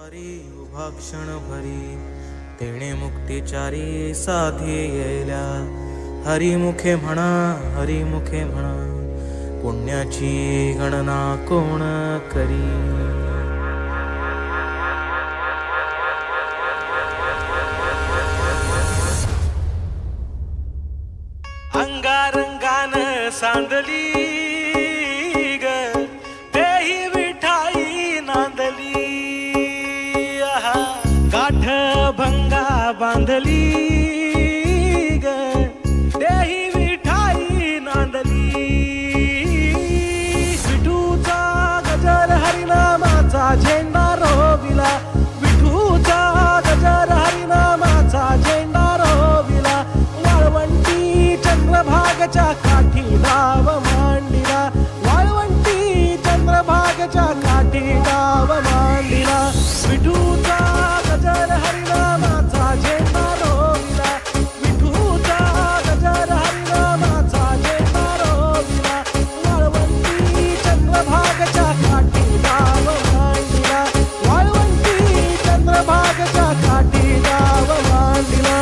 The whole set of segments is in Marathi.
द्वारी उभा क्षण भरी तेणे मुक्तिचारी साधी येल्या. हरिमुखे म्हणा, हरिमुखे म्हणा, पुण्याची गणना कोण करी. अंगारंगान सांदली ग देही विठाई नांदली. गाठ भंगा बांधली ग देही विठाई नांदली. विठूचा गजर हरिनामाचा झेंडा रोविला. विठूचा गजर हरिनामाचा झेंडा रोविला. वाळवंटी चंद्रभागच्या काठी डाव मांडिला. वाळवंटी चंद्रभागच्या काठी डाव मांडिला. विठूचा गजर हरिनामाचा झेंडा रोविला. विठूचा गजर हरिनामाचा झेंडा रोविला. वाळवंटी चंद्रभागच्या काठी डाव मांडिला. वाळवंटी चंद्रभागच्या काठी डाव मांडिला.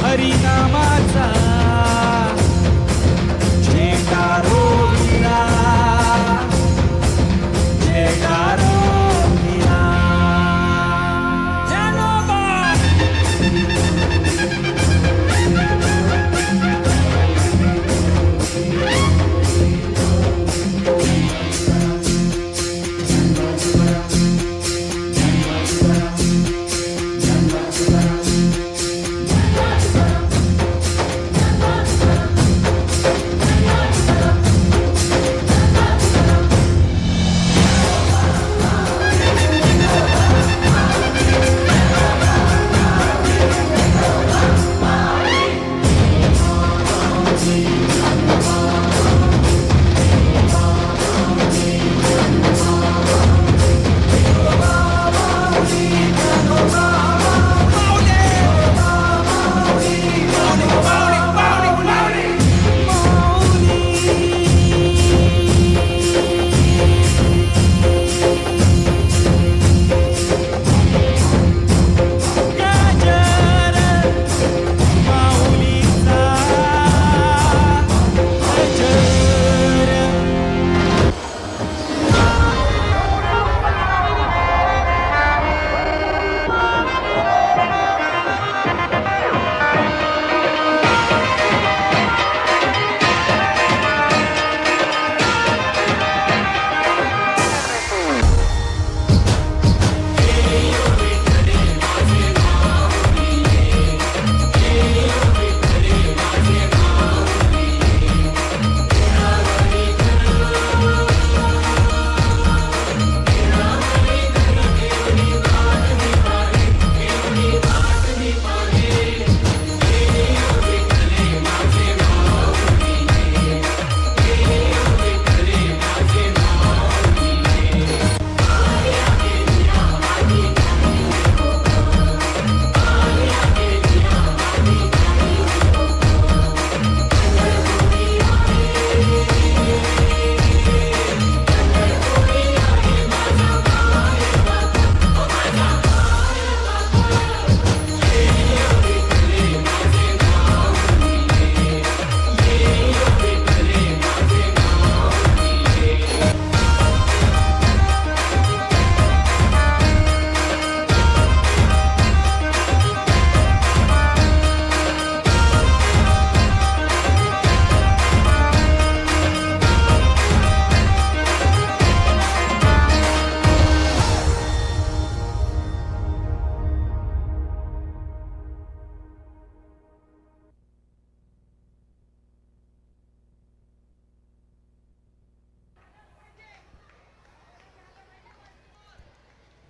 हरिनामा